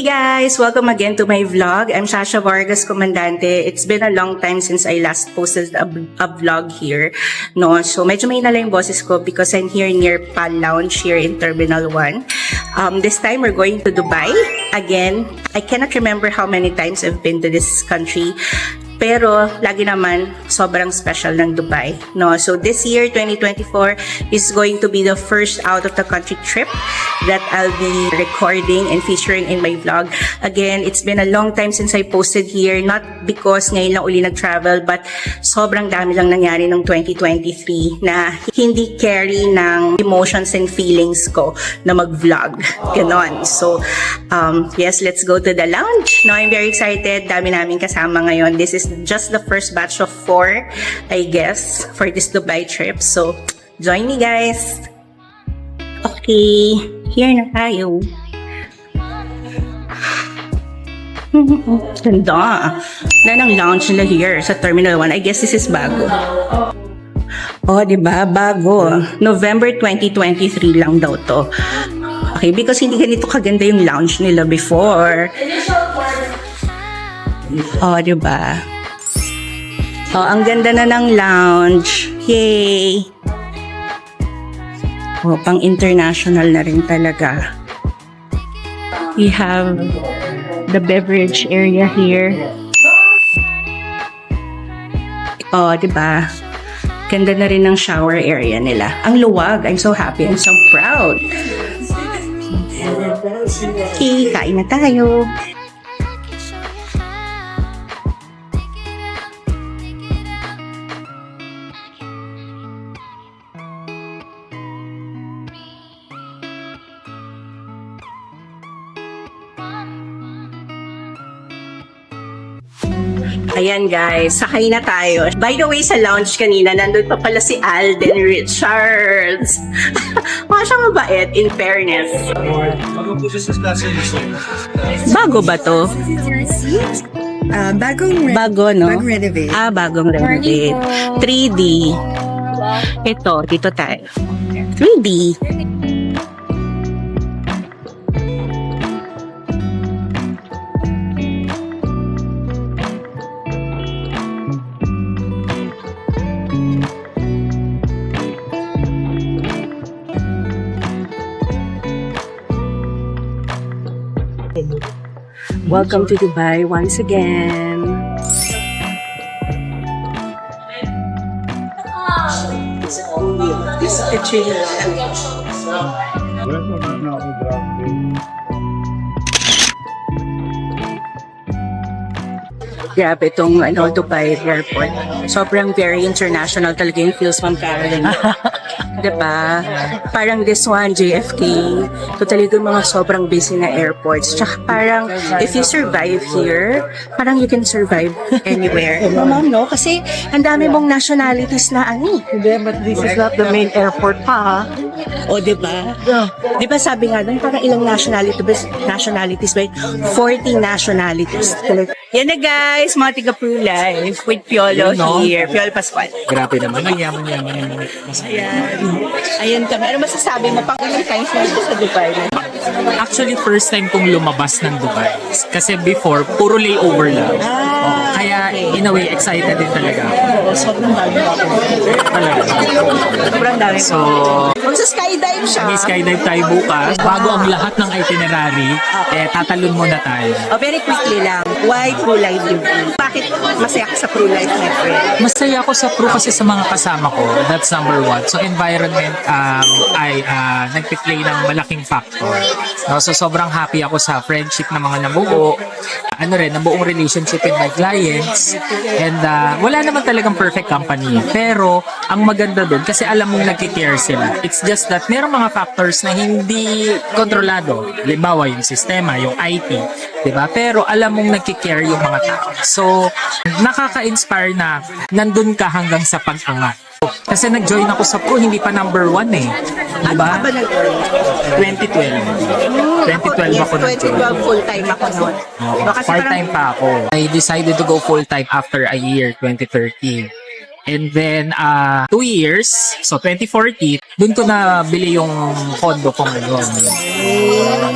Hey guys! Welcome again to my vlog. I'm Sasha Vargas, Comandante. It's been a long time since I last posted a vlog here. No? So medyo may nala yung boses ko because I'm here near Pal Lounge here in Terminal 1. This time we're going to Dubai. Again, I cannot remember how many times I've been to this country. Pero lagi naman sobrang special ng Dubai, no? So this year 2024 is going to be the first out of the country trip that I'll be recording and featuring in my vlog. Again, it's been a long time since I posted here, not because ngayon lang uli nag-travel, but sobrang dami lang nangyari ng 2023 na hindi carry ng emotions and feelings ko na mag-vlog. Ganon. So yes, let's go to the lounge. No, I'm very excited. Dami namin kasama ngayon. This is just the first batch of 4, I guess, for this Dubai trip. So, join me guys! Okay, here na tayo. Ganda! Wala ng lounge nila here sa Terminal 1. I guess this is bago. Oh, diba? Bago. November 2023 lang daw to. Okay, because hindi ganito kaganda yung lounge nila before. Oh, diba? Oh, ang ganda na ng lounge. Yay! Oh, pang international na rin talaga. We have the beverage area here. Oh, diba? Ganda na rin ng shower area nila. Ang luwag. I'm so happy. I'm so proud. Okay, kain na tayo. Ayan guys, sakay na tayo. By the way, sa lounge kanina, nandun pa pala si Alden Richards. Mukha siyang mabait, in fairness. Bago ba to? Bago, no? Bagong renovate. Bagong renovate. 3D. Ito, dito tayo. 3D. Welcome to Dubai once again. Grabe itong Dubai Airport. Sobrang very international talaga yung feels, Ma'am Karen. Diba? Parang this one, JFK. Ito talaga yung mga sobrang busy na airports. Tsaka parang, if you survive here, parang you can survive anywhere. Ma'am, no? Kasi ang dami mong nationalities na ani. Hindi, but this is not the main airport pa, ha? O, diba? Diba sabi nga doon, parang ilang nationalities ba? 40 nationalities. Yan na guys, mga tiga Pro Life with Piolo here. Piolo Pascual. Grabe naman, ang yaman-yaman yung mga Ayan. Ayan kami. Ano masasabi mo? Pang ilang times na sa Dubai? Actually, first time kong lumabas ng Dubai. Kasi before, puro layover lang. Kaya, in a way, excited din talaga ako. Sobrang dami ako. Talaga. Sobrang dami So, Mag-skydive siya. may skydive tayo bukas. Bago ang lahat ng itinerary, tatalon muna tayo. Very quickly lang. Why Pro Life UP? Bakit masaya ka sa Pro Life, my friend? Masaya ako sa Pro kasi sa mga kasama ko. That's number one. So, environment ay nagpi-play ng malaking factor. No? So, sobrang happy ako sa friendship na mga nabuo. Nabuong relationship with my clients. And wala naman talagang perfect company. Pero, ang maganda doon, kasi alam mong nagki-care sila. It's just that merong mga factors na hindi kontrolado. Halimbawa, yung sistema, yung IT. Diba? Pero alam mong nagki-care yung mga tao. So, nakaka-inspire na nandun ka hanggang sa pag-angat. Kasi nag-join ako sa Pro, hindi pa number 1 eh. Diba? Ano ka ba nag-join? 2012. 2012 ako nag-join. 2012 full-time ako noon. Part-time pa ako. I decided to go full-time after a year, 2013. And then, 2 years, so 2014, dun ko na bili yung condo ko ngayon.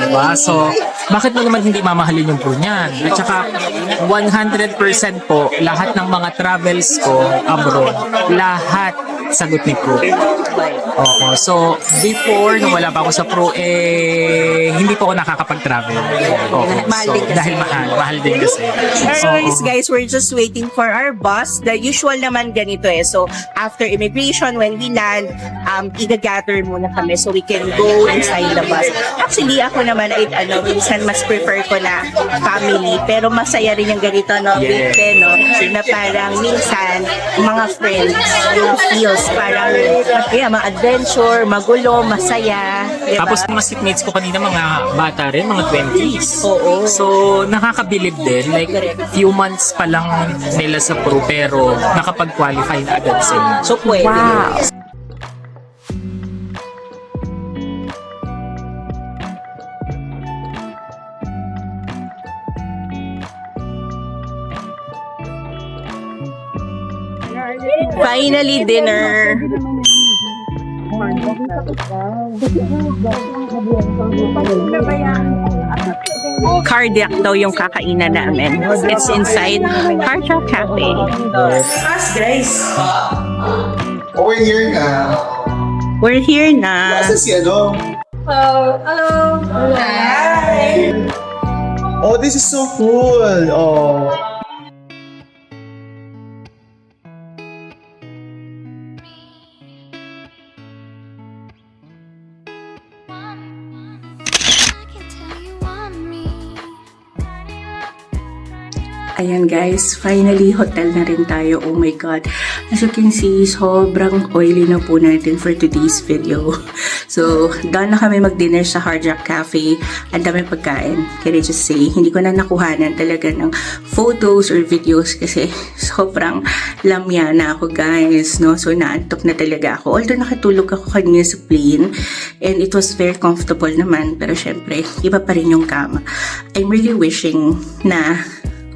Diba? So, bakit mo naman hindi mamahalin yung pool niyan? At saka, 100% po, lahat ng mga travels ko abroad, lahat sagot ni Pro. Oo. So, before, nung wala pa ako sa Pro, hindi po ako nakakapag-travel. Oo. Mahal din kasi. Dahil mahal din kasi. Anyways, Oo. guys, we're just waiting for our bus. The usual naman ganito eh. So, after immigration, when we land, i-gather muna kami so we can go inside the bus. Actually, ako naman ay, minsan mas prefer ko na family. Pero masaya rin yung ganito, no? Yeah. Big pen, no? Na parang minsan, mga friends, feels parang, mga adventure, magulo, masaya. Diba? Tapos mga seatmates ko kanina mga bata rin, mga 20s. Oo. So, nakakabilib din. Like, few months pa lang nila sa Pro pero nakapag-qualify na agad sila. So, pwede. Wow. Finally, dinner. Cardiac daw yung kakainan namin. It's inside Cardiac Cafe. Us, guys. Okay, here na. We're here na. Asa si ano? Hello. Hi. Oh, this is so cool. Oh. Ayan guys, finally hotel na rin tayo. Oh my god. As you can see, sobrang oily na po natin for today's video. So, doon na kami mag-dinner sa Hard Rock Cafe. Ang dami pagkain. Can I just say, hindi ko na nakuhanan talaga ng photos or videos kasi sobrang lamya na ako guys. No? So, naantok na talaga ako. Although nakatulog ako kanina sa plane and it was very comfortable naman. Pero syempre, iba pa rin yung kama. I'm really wishing na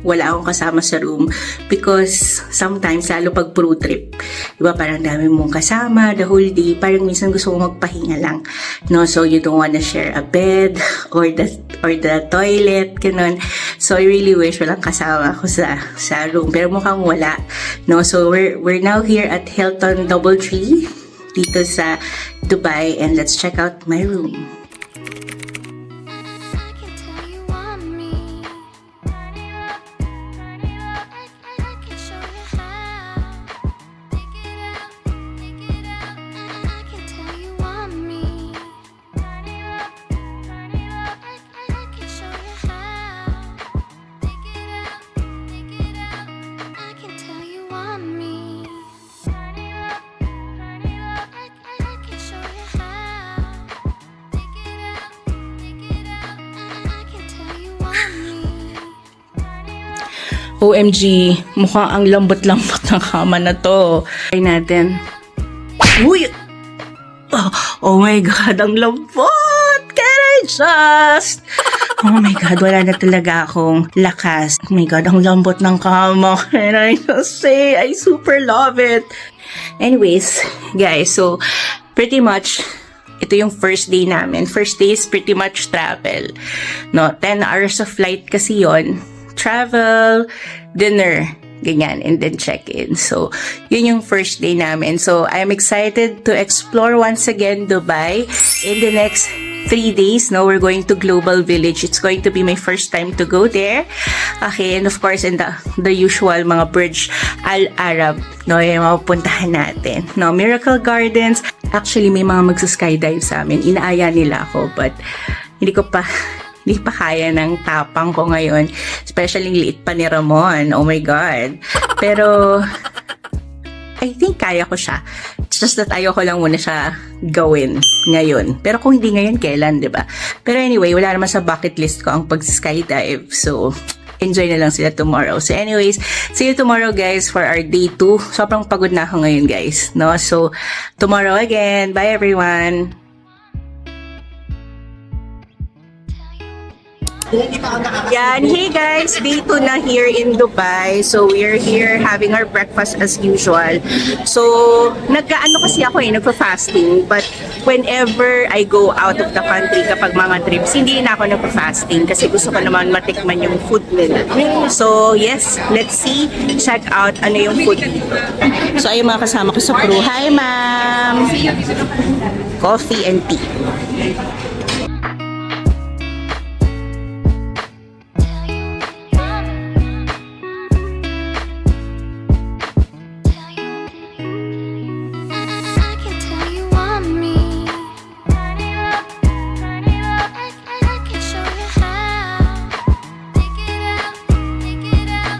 wala akong kasama sa room because sometimes, lalo pag pro trip, diba parang dami mong kasama the whole day, parang minsan gusto mo magpahinga lang, no? So you don't wanna share a bed or the toilet, ganun. So I really wish walang kasama ako sa room, pero mukhang wala, no? So we're now here at Hilton DoubleTree dito sa Dubai and let's check out my room. OMG, mukhang ang lambot-lambot ng kama na to. Try natin. Uy! Oh my God, ang lambot! Can I just? Oh my God, wala na talaga akong lakas. Oh my God, ang lambot ng kama. Can I just say, I super love it. Anyways, guys, so pretty much, ito yung first day namin. First day is pretty much travel. No, 10 hours of flight kasi yon. Travel, dinner, ganyan, and then check-in. So, yun yung first day namin. So, I'm excited to explore once again Dubai. In the next 3 days, no, we're going to Global Village. It's going to be my first time to go there. Okay, and of course, in the usual mga Burj Al Arab, no, yung mga puntahan natin. No, Miracle Gardens. Actually, may mga magsa-skydive sa amin. Inaaya nila ako, but hindi pa kaya ng tapang ko ngayon. Especially liit pa ni Ramon. Oh my God. Pero, I think kaya ko siya. It's just that ayoko lang muna siya gawin ngayon. Pero kung hindi ngayon, kailan, di ba? Pero anyway, wala naman sa bucket list ko ang pag-skydive. So, enjoy na lang sila tomorrow. So anyways, see you tomorrow guys for our day 2. Sobrang pagod na ako ngayon guys. No? So, tomorrow again. Bye everyone! Yan. Hey guys, day 2 na here in Dubai. So we're here having our breakfast as usual. So nagkaano kasi ako nagpa-fasting. But whenever I go out of the country kapag mga trips, hindi na ako nagpa-fasting kasi gusto ko naman matikman yung food nila. So yes, let's see, check out ano yung food dito. So ayun mga kasama ko sa crew. Hi ma'am! Coffee and tea. I can tell you want me. Turn it up, turn it up. I can show you how. Take it out, take it out.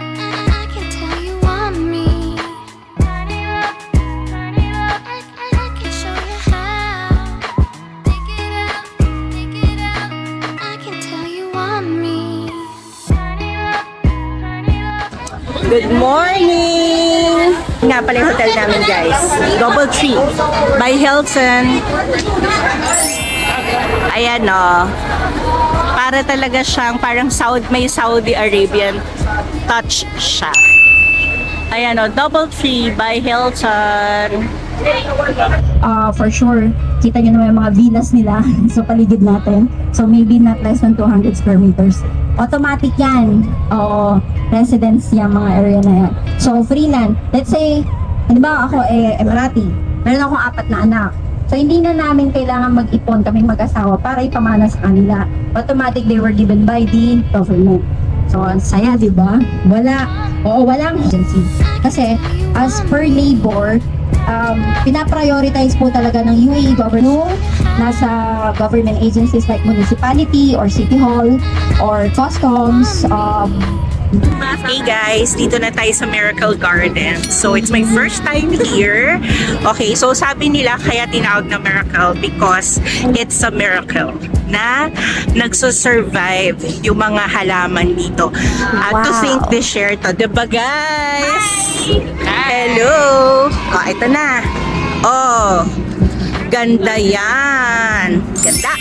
I can tell you want me. Turn it up, turn it up. I can show you how. Take it out, take it out. I can tell you want me. Turn it up, turn it up. Good morning! Nga pala yung hotel namin guys. Double Tree by Hilton. Ayan o. Para talaga siyang parang may Saudi Arabian touch siya. Ayan o. Double Tree by Hilton. For sure, kita nyo naman yung mga villas nila sa paligid natin. So maybe not less than 200 square meters. Automatic yan. Oo, residence yung mga area na yan. So free land. Let's say, ano ba ako Emirati. Meron akong 4 na anak. So hindi na namin kailangan mag-ipon kaming mag-asawa para ipamana sa kanila. Automatic they were given by the government. So ang saya, di ba? Walang agency. Kasi as per labor, pinaprioritize po talaga ng UAE government nasa government agencies like municipality or city hall or customs. Hey guys, dito na tayo sa Miracle Garden. So it's my first time here. Okay, so sabi nila kaya tinawag na miracle because it's a miracle na nagsusurvive yung mga halaman dito. To think they share to. Diba guys? Hello! Oh, ito na. Oh, ganda yan. Ganda.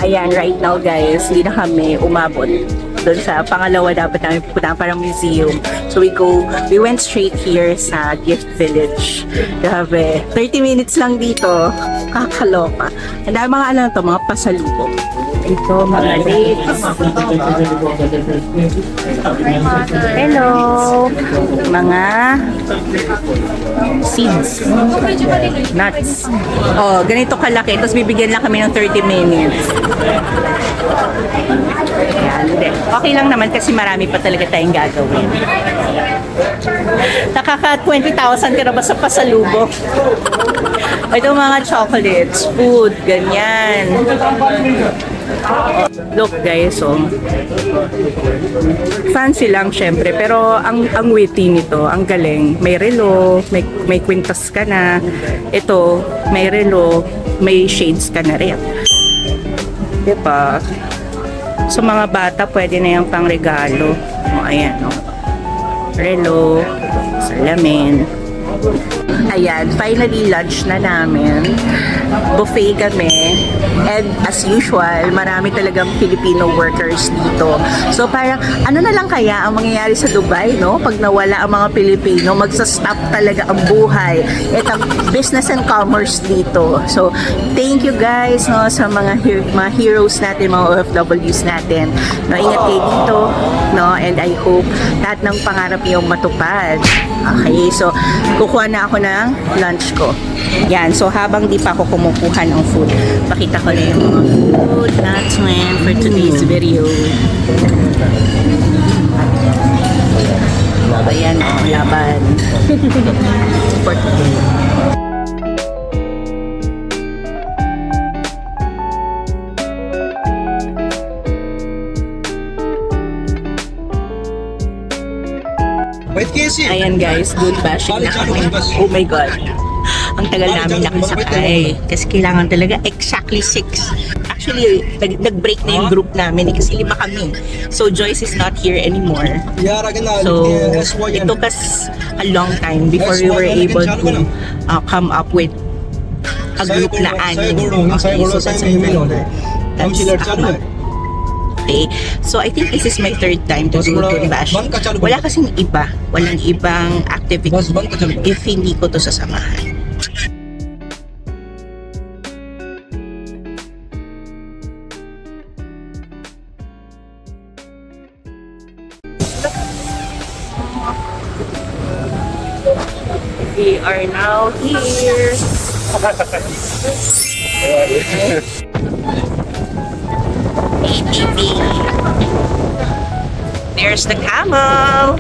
Ayan, right now guys, hindi na kami umabot doon sa pangalawa dapat namin pupunta parang museum. So we went straight here sa Gift Village. Grabe, 30 minutes lang dito. Kakaloka. Ang dami mga ano to, mga pasalubong. Ito, mga dates. Hello! Mga seeds. Nuts. Oh, ganito kalaki. Tapos bibigyan lang kami ng 30 minutes. Ayan, hindi. Okay lang naman kasi marami pa talaga tayong gagawin. Nakaka 20,000 ka na ba sa pasalubong? Ito mga chocolates, food, ganyan. Look guys, oh. Fancy lang syempre, pero ang witty nito, ang galing. May relo, may kwintas ka na. Ito, may relo, may shades ka na rin. Diba? Sa mga bata, pwede na yung pang regalo. O, ayan, o. Relo, salamin. Ayan, finally lunch na namin. Buffet kami. And as usual, marami talagang Filipino workers dito. So parang, ano na lang kaya ang mangyayari sa Dubai, no? Pag nawala ang mga Pilipino, magsa-stop talaga ang buhay. At ang business and commerce dito. So, thank you guys, no, sa mga heroes natin, mga OFWs natin. No, ingat kayo dito, no? And I hope lahat ng pangarap niyo matupad. Okay, so, kukuha na ako ng lunch ko. Yan, so habang di pa ako kumukuha ng food, pakita ko na yung mga food natin for today's video. Ayan, laban. For today. Wait, Casey. Ayan guys, good bashing na kami. Oh my God. Ang tagal namin nakasakay. Kasi kailangan talaga exactly 6. Actually, nag-break na yung group namin kasi 5 kami. So, Joyce is not here anymore. So, it took us a long time before we were able to come up with a group na 6. Okay, so that's okay. So, I think this is my 3rd time to do Dun bashing. Wala kasing iba. Walang ibang activity if hindi ko to sasamahan. We are now here. ATV. There's the camel.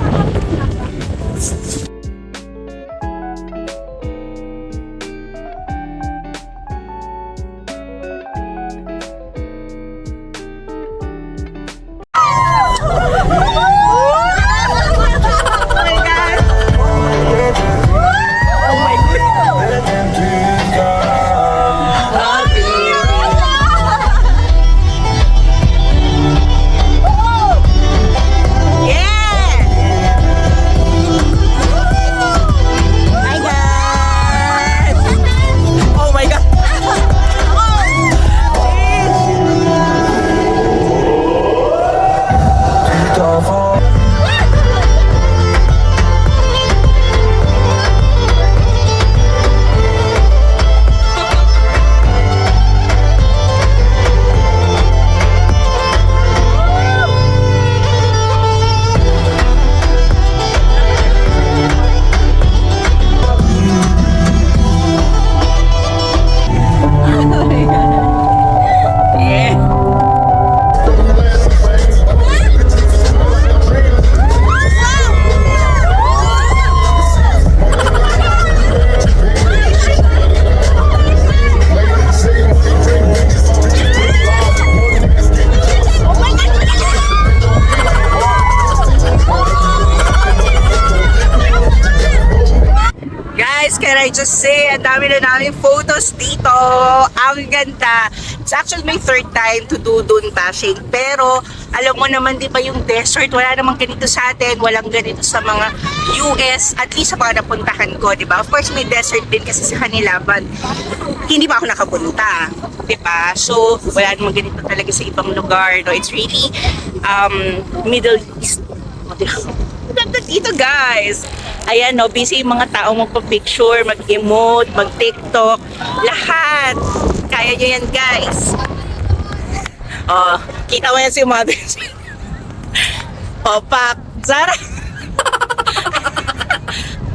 Can I just say, ang dami na namin photos dito. Ang ganda. It's actually my 3rd time to do Dun bashing. Pero, alam mo naman, di ba yung desert, wala namang ganito sa atin. Walang ganito sa mga US, at least sa mga napuntahan ko, di ba? Of course, may desert din kasi sa kanila, but hindi pa ako nakapunta. Di ba? So, wala namang ganito talaga sa ibang lugar. No? It's really Middle East. Ganda dito, guys. Ayan, no, busy yung mga tao magpa-picture, mag-emote, mag-TikTok, lahat. Kaya nyo yan, guys. Oh, kita mo yan si mother. Oh, pak, Zara.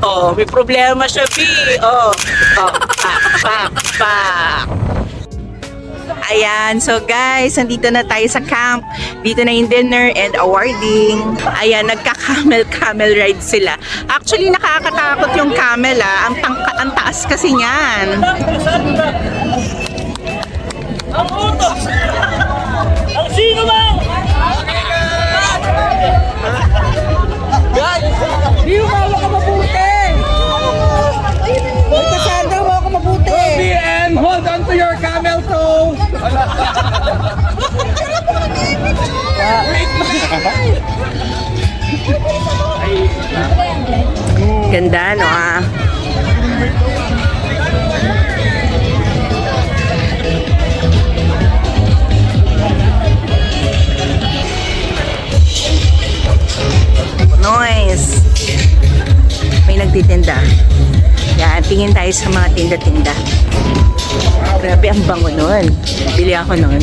Oh, may problema siya, B. Oh, pak. Ayan, so guys, nandito na tayo sa camp. Dito na yung dinner and awarding. Ayan, nagka-camel ride sila. Actually, nakakatakot yung camel, ah. Ang taas kasi niyan. Ang utos! Ang sino man! Guys! Di mo ka mabuti! Magkasanda mo ako mabuti! And hold on to your Ganda, no ah. Nice. May nagtitinda. Yan, tingin tayo sa mga tinda-tinda. Grabe, ang bango nun. Bili ako nun.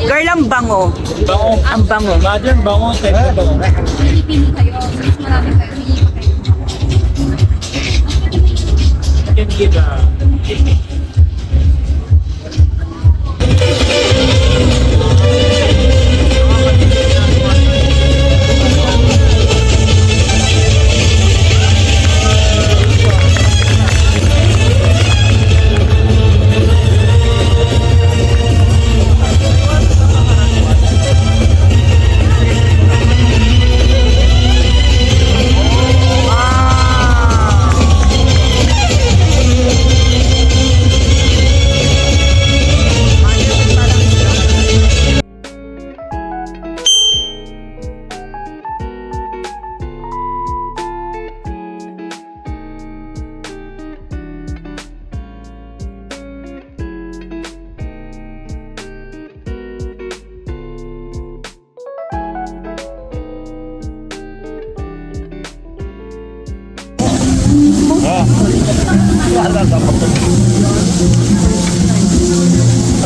Girl, ang bango. Ang bango. Imagine, bango, type na bango. Pili kayo, since marami kayo, pili pa kayo. Can give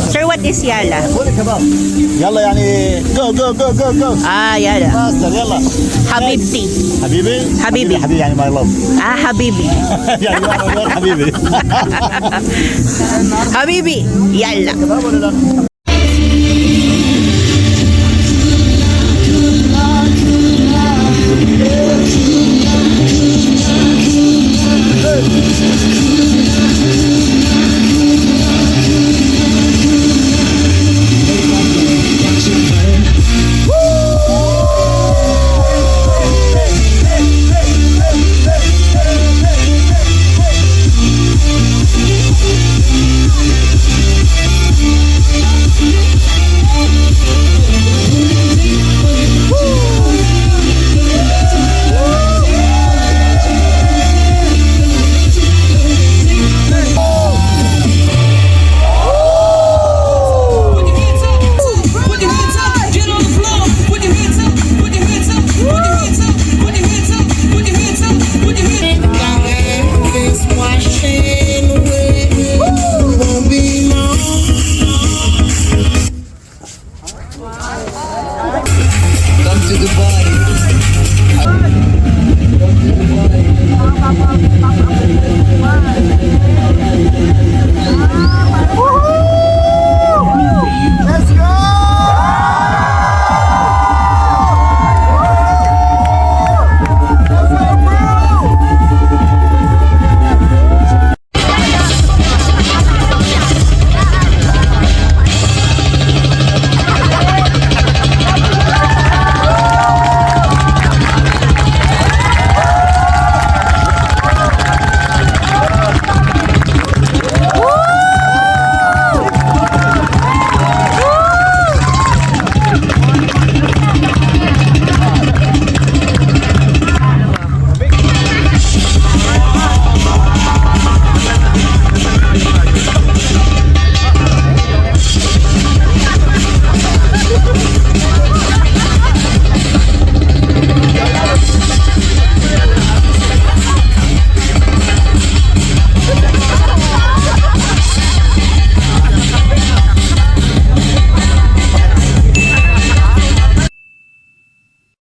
Sir, what is Yala? يلا يعني جو جو جو جو جو Ah, Yala. فاستر يلا Habibti. حبيبي حبيبي. حبيبي يعني ماي لاف Ah, Habibi. يعني وين حبيبي Habibi. Yala.